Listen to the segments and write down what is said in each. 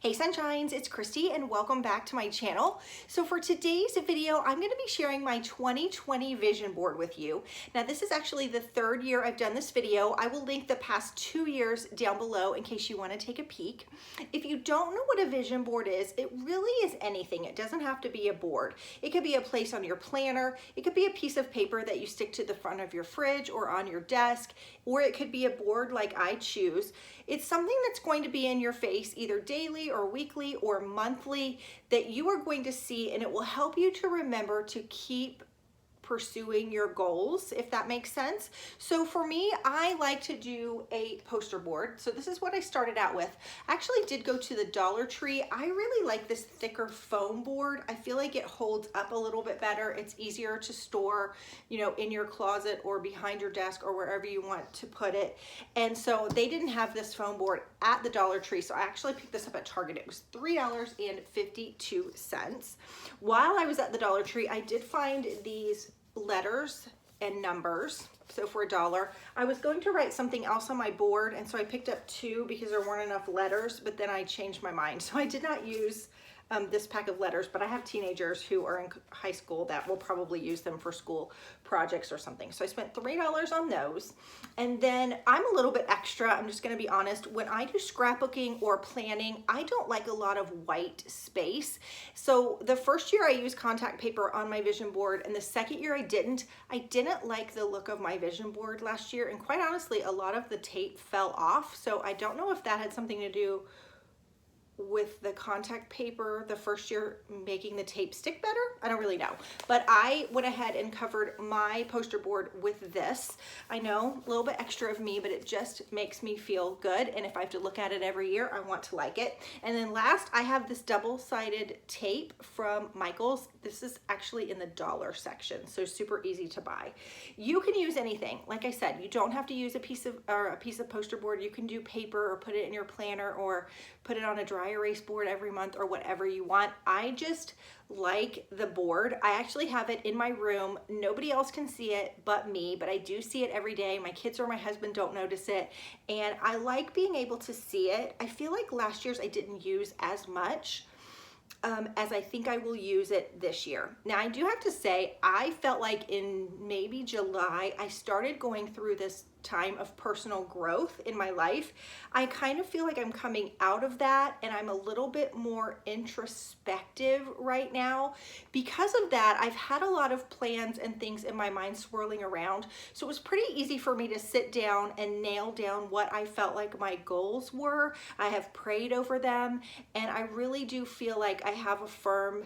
Hey Sunshines, it's Kristy and welcome back to my channel. So for today's video, I'm going to be sharing my 2020 vision board with you. Now this is actually the third year I've done this video. I will link the past 2 years down below in case you want to take a peek. If you don't know what a vision board is, it really is anything. It doesn't have to be a board. It could be a place on your planner. It could be a piece of paper that you stick to the front of your fridge or on your desk, or it could be a board like I choose. It's something that's going to be in your face either daily or weekly or monthly that you are going to see, and it will help you to remember to keep pursuing your goals, if that makes sense. So for me, I like to do a poster board. So this is what I started out with. I actually did go to the Dollar Tree. I really like this thicker foam board. I feel like it holds up a little bit better. It's easier to store, in your closet or behind your desk or wherever you want to put it. And so they didn't have this foam board at the Dollar Tree. So I actually picked this up at Target. It was $3.52. While I was at the Dollar Tree, I did find these letters and numbers. So for $1, I was going to write something else on my board, and so I picked up 2 because there weren't enough letters, but then I changed my mind. So I did not use this pack of letters, but I have teenagers who are in high school that will probably use them for school projects or something. So I spent $3 on those. And then I'm a little bit extra, I'm just gonna be honest, when I do scrapbooking or planning, I don't like a lot of white space. So the first year I used contact paper on my vision board, and the second year I didn't like the look of my vision board last year. And quite honestly, a lot of the tape fell off. So I don't know if that had something to do with the contact paper the first year making the tape stick better. I don't really know, but I went ahead and covered my poster board with this. I know, a little bit extra of me, but it just makes me feel good, and if I have to look at it every year, I want to like it. And then last, I have this double-sided tape from Michael's. This is actually in the dollar section, so super easy to buy. You can use anything. Like I said, you don't have to use a piece of poster board. You can do paper or put it in your planner or put it on a dry erase board every month or whatever you want. I just like the board. I actually have it in my room. Nobody else can see it but me, but I do see it every day. My kids or my husband don't notice it, and I like being able to see it. I feel like last year's I didn't use as much as I think I will use it this year. Now I do have to say, I felt like in maybe July, I started going through this time of personal growth in my life. I kind of feel like I'm coming out of that, and I'm a little bit more introspective right now. Because of that, I've had a lot of plans and things in my mind swirling around. So it was pretty easy for me to sit down and nail down what I felt like my goals were. I have prayed over them, and I really do feel like I have a firm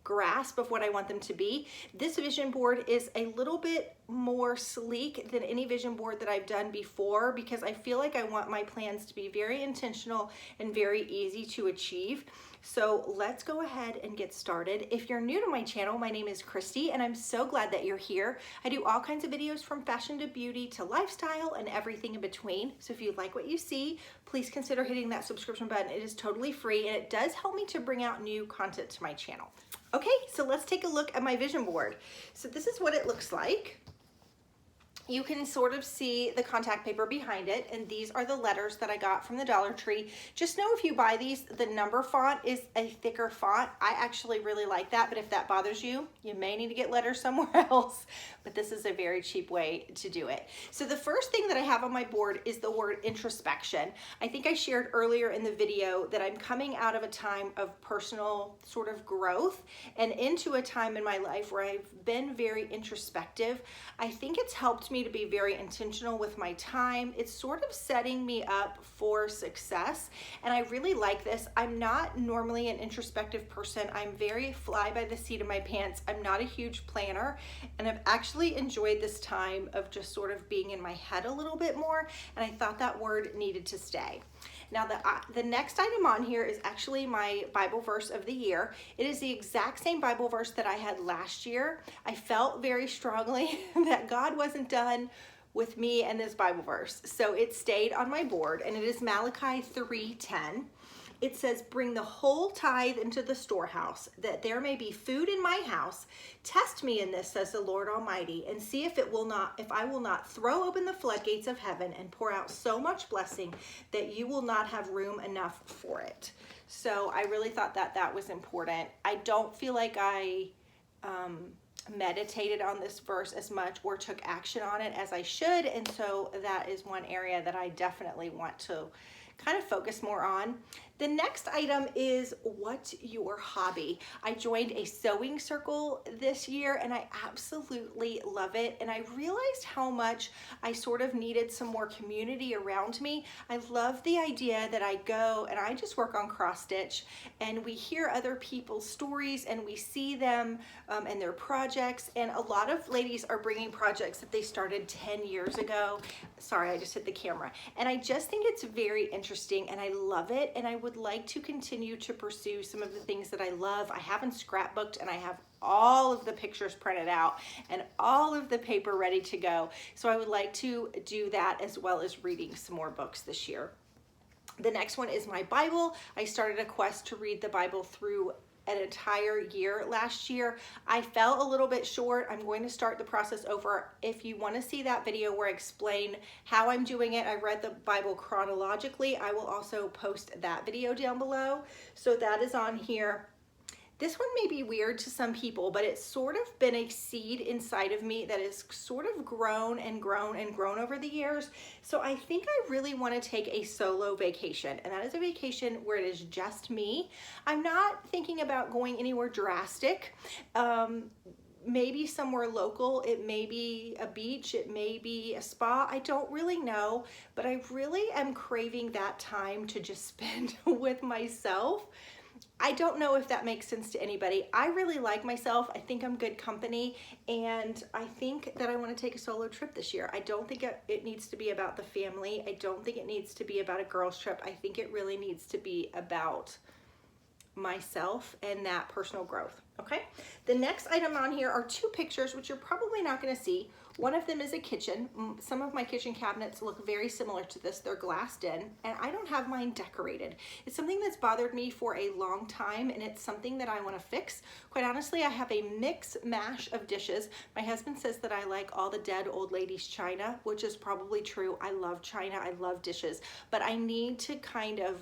grasp of what I want them to be. This vision board is a little bit more sleek than any vision board that I've done before, because I feel like I want my plans to be very intentional and very easy to achieve. So let's go ahead and get started. If you're new to my channel, my name is Kristy, and I'm so glad that you're here. I do all kinds of videos from fashion to beauty to lifestyle and everything in between. So if you like what you see, please consider hitting that subscription button. It is totally free, and it does help me to bring out new content to my channel. Okay, so let's take a look at my vision board. So this is what it looks like. You can sort of see the contact paper behind it, and these are the letters that I got from the Dollar Tree. Just know if you buy these, the number font is a thicker font. I actually really like that, but if that bothers you, you may need to get letters somewhere else, but this is a very cheap way to do it. So the first thing that I have on my board is the word introspection. I think I shared earlier in the video that I'm coming out of a time of personal sort of growth and into a time in my life where I've been very introspective. I think it's helped me to be very intentional with my time. It's sort of setting me up for success, and I really like this. I'm not normally an introspective person. I'm very fly by the seat of my pants. I'm not a huge planner, and I've actually enjoyed this time of just sort of being in my head a little bit more, and I thought that word needed to stay. Now the next item on here is actually my Bible verse of the year. It is the exact same Bible verse that I had last year. I felt very strongly that God wasn't done with me and this Bible verse, so it stayed on my board, and it is Malachi 3:10. It says, "Bring the whole tithe into the storehouse, that there may be food in my house. Test me in this, says the Lord Almighty, and see if I will not throw open the floodgates of heaven and pour out so much blessing that you will not have room enough for it." So I really thought that that was important. I don't feel like I meditated on this verse as much or took action on it as I should, and so that is one area that I definitely want to kind of focus more on. The next item is, what's your hobby? I joined a sewing circle this year and I absolutely love it, and I realized how much I sort of needed some more community around me. I love the idea that I go and I just work on cross stitch and we hear other people's stories and we see them and their projects, and a lot of ladies are bringing projects that they started 10 years ago. Sorry, I just hit the camera. And I just think it's very interesting and I love it, and I would like to continue to pursue some of the things that I love. I haven't scrapbooked and I have all of the pictures printed out and all of the paper ready to go. So I would like to do that, as well as reading some more books this year. The next one is my Bible. I started a quest to read the Bible through an entire year last year. I fell a little bit short. I'm going to start the process over. If you want to see that video where I explain how I'm doing it, I read the Bible chronologically, I will also post that video down below. So that is on here. This one may be weird to some people, but it's sort of been a seed inside of me that has sort of grown and grown and grown over the years. So I think I really want to take a solo vacation, and that is a vacation where it is just me. I'm not thinking about going anywhere drastic. Maybe somewhere local. It may be a beach, it may be a spa, I don't really know, but I really am craving that time to just spend with myself. I don't know if that makes sense to anybody. I really like myself. I think I'm good company, and I think that I want to take a solo trip this year. I don't think it needs to be about the family. I don't think it needs to be about a girls trip. I think it really needs to be about myself and that personal growth. Okay, the next item on here are two pictures, which you're probably not going to see. One of them is a kitchen. Some of my kitchen cabinets look very similar to this. They're glassed in, and I don't have mine decorated. It's something that's bothered me for a long time, and it's something that I want to fix. Quite honestly, I have a mix mash of dishes. My husband says that I like all the dead old ladies china, which is probably true. I love china, I love dishes, but I need to kind of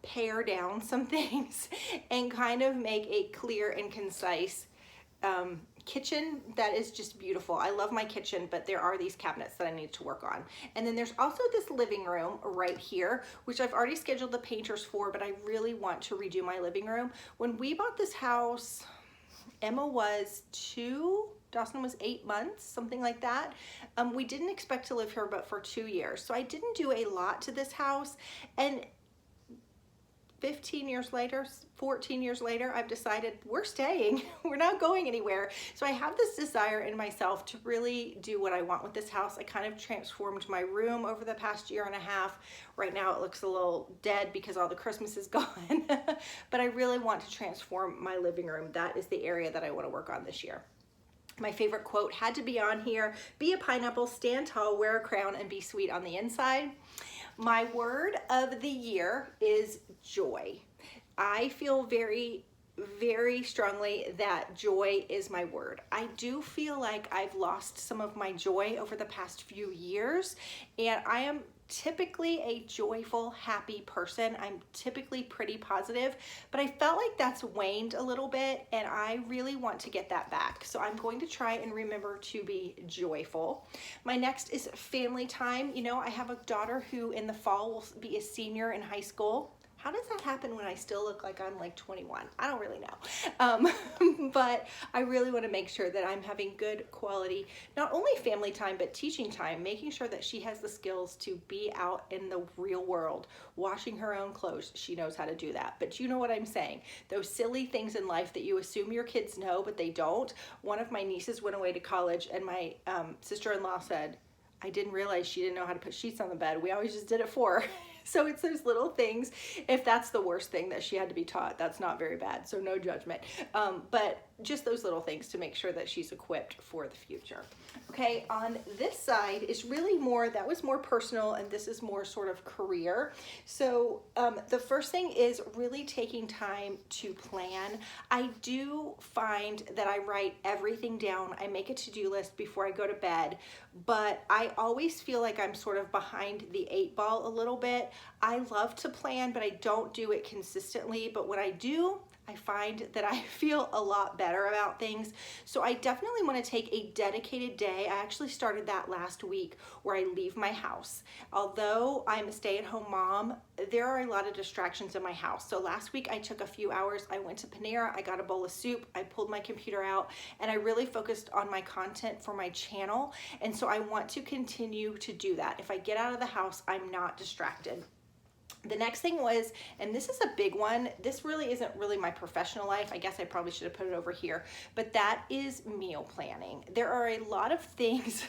pare down some things and kind of make a clear and concise kitchen that is just beautiful. I love my kitchen, but there are these cabinets that I need to work on. And then there's also this living room right here, which I've already scheduled the painters for, but I really want to redo my living room. When we bought this house, Emma was 2, Dawson was 8 months, something like that. We didn't expect to live here but for 2 years. So I didn't do a lot to this house, and 15 years later, 14 years later, I've decided we're staying. We're not going anywhere. So I have this desire in myself to really do what I want with this house. I kind of transformed my room over the past year and a half. Right now it looks a little dead because all the Christmas is gone, but I really want to transform my living room. That is the area that I want to work on this year. My favorite quote had to be on here: be a pineapple, stand tall, wear a crown, and be sweet on the inside. My word of the year is joy. I feel very, very strongly that joy is my word. I do feel like I've lost some of my joy over the past few years, and I am typically a joyful, happy person. I'm typically pretty positive, but I felt like that's waned a little bit, and I really want to get that back. So I'm going to try and remember to be joyful. My next is family time. You know, I have a daughter who in the fall will be a senior in high school. How does that happen when I still look like I'm like 21? I don't really know. But I really want to make sure that I'm having good quality, not only family time, but teaching time, making sure that she has the skills to be out in the real world, washing her own clothes. She knows how to do that. But you know what I'm saying? Those silly things in life that you assume your kids know, but they don't. One of my nieces went away to college, and my sister-in-law said, I didn't realize she didn't know how to put sheets on the bed. We always just did it for her. So it's those little things. If that's the worst thing that she had to be taught, that's not very bad. So no judgment. But just those little things to make sure that she's equipped for the future. Okay, on this side is really more, that was more personal, and this is more sort of career. So the first thing is really taking time to plan. I do find that I write everything down. I make a to-do list before I go to bed, but I always feel like I'm sort of behind the 8 ball a little bit. I love to plan, but I don't do it consistently. But when I do, I find that I feel a lot better about things. So I definitely want to take a dedicated day. I actually started that last week where I leave my house. Although I'm a stay-at-home mom, there are a lot of distractions in my house. So last week I took a few hours. I went to Panera, I got a bowl of soup, I pulled my computer out, and I really focused on my content for my channel. And so I want to continue to do that. If I get out of the house, I'm not distracted. The next thing was, and this is a big one, this really isn't really my professional life. I guess I probably should have put it over here, but that is meal planning. There are a lot of things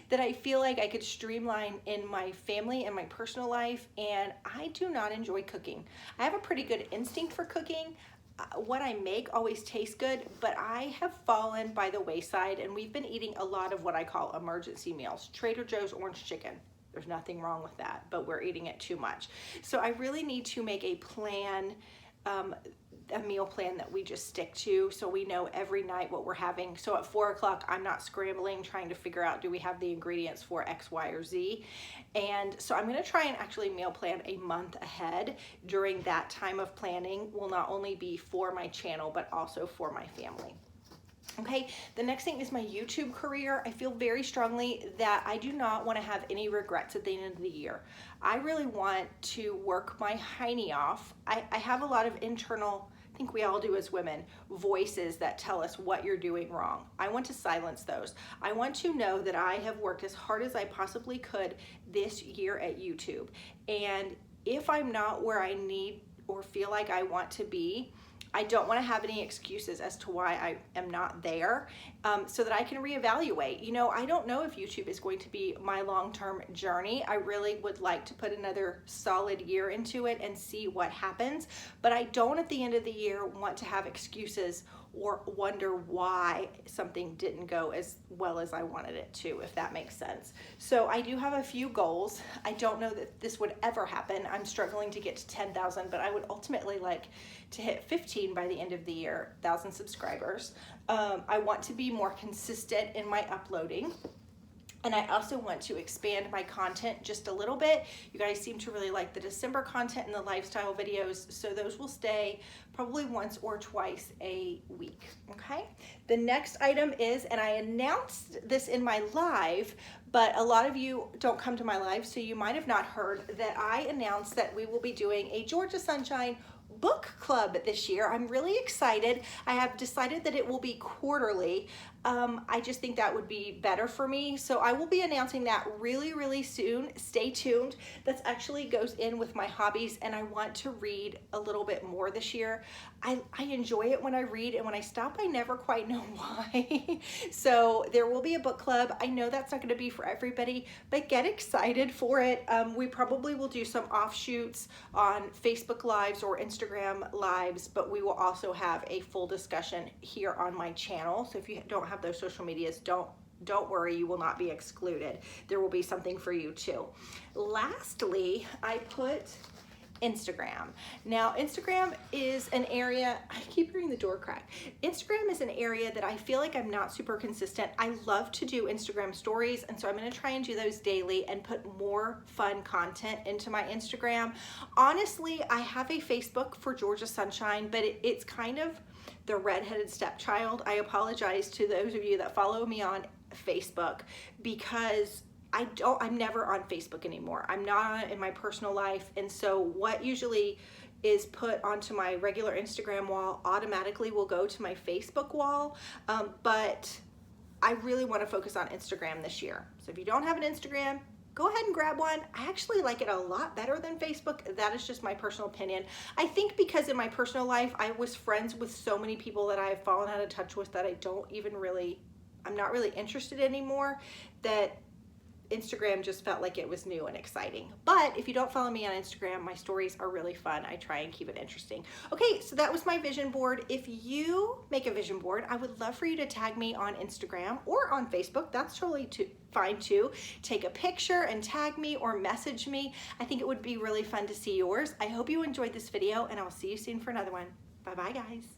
that I feel like I could streamline in my family and my personal life, and I do not enjoy cooking. I have a pretty good instinct for cooking. What I make always tastes good, but I have fallen by the wayside, and we've been eating a lot of what I call emergency meals. Trader Joe's orange chicken. There's nothing wrong with that, but we're eating it too much. So I really need to make a plan, a meal plan that we just stick to, so we know every night what we're having. So at 4 o'clock, I'm not scrambling trying to figure out, do we have the ingredients for X, Y, or Z? And so I'm gonna try and actually meal plan a month ahead. During that time of planning will not only be for my channel, but also for my family. Okay, the next thing is my YouTube career. I feel very strongly that I do not want to have any regrets at the end of the year. I really want to work my hiney off. I have a lot of internal, I think we all do as women, voices that tell us what you're doing wrong. I want to silence those. I want to know that I have worked as hard as I possibly could this year at YouTube. And if I'm not where I need or feel like I want to be, I don't want to have any excuses as to why I am not there, so that I can reevaluate. You know, I don't know if YouTube is going to be my long-term journey. I really would like to put another solid year into it and see what happens, but I don't at the end of the year want to have excuses or wonder why something didn't go as well as I wanted it to, if that makes sense. So I do have a few goals. I don't know that this would ever happen. I'm struggling to get to 10,000, but I would ultimately like to hit 15 by the end of the year, 1,000 subscribers. I want to be more consistent in my uploading. And I also want to expand my content just a little bit. You guys seem to really like the December content and the lifestyle videos, so those will stay probably once or twice a week, okay? The next item is, and I announced this in my live, but a lot of you don't come to my live, so you might have not heard that I announced that we will be doing a Georgiasunshine book club this year. I'm really excited. I have decided that it will be quarterly. I just think that would be better for me. So I will be announcing that really, really soon. Stay tuned. That actually goes in with my hobbies, and I want to read a little bit more this year. I enjoy it when I read, and when I stop, I never quite know why. So there will be a book club. I know that's not going to be for everybody, but get excited for it. We probably will do some offshoots on Facebook Lives or Instagram Lives, but we will also have a full discussion here on my channel. So if you don't have those social medias, don't worry, you will not be excluded. There will be something for you too. Lastly, I put Instagram. Now, Instagram is an area, I keep hearing the door crack. Instagram is an area that I feel like I'm not super consistent. I love to do Instagram stories, and so I'm gonna try and do those daily and put more fun content into my Instagram. Honestly, I have a Facebook for Georgiasunshine, but it's kind of the redheaded stepchild. I apologize to those of you that follow me on Facebook, because I'm never on Facebook anymore. I'm not on it in my personal life, and so what usually is put onto my regular Instagram wall automatically will go to my Facebook wall, but I really want to focus on Instagram this year. So if you don't have an Instagram, go ahead and grab one. I actually like it a lot better than Facebook. That is just my personal opinion. I think because in my personal life, I was friends with so many people that I've fallen out of touch with that I'm not really interested anymore, that Instagram just felt like it was new and exciting. But if you don't follow me on Instagram, my stories are really fun. I try and keep it interesting. Okay, so that was my vision board. If you make a vision board, I would love for you to tag me on Instagram or on Facebook. That's totally fine too. Take a picture and tag me or message me. I think it would be really fun to see yours. I hope you enjoyed this video, and I'll see you soon for another one. Bye-bye, guys.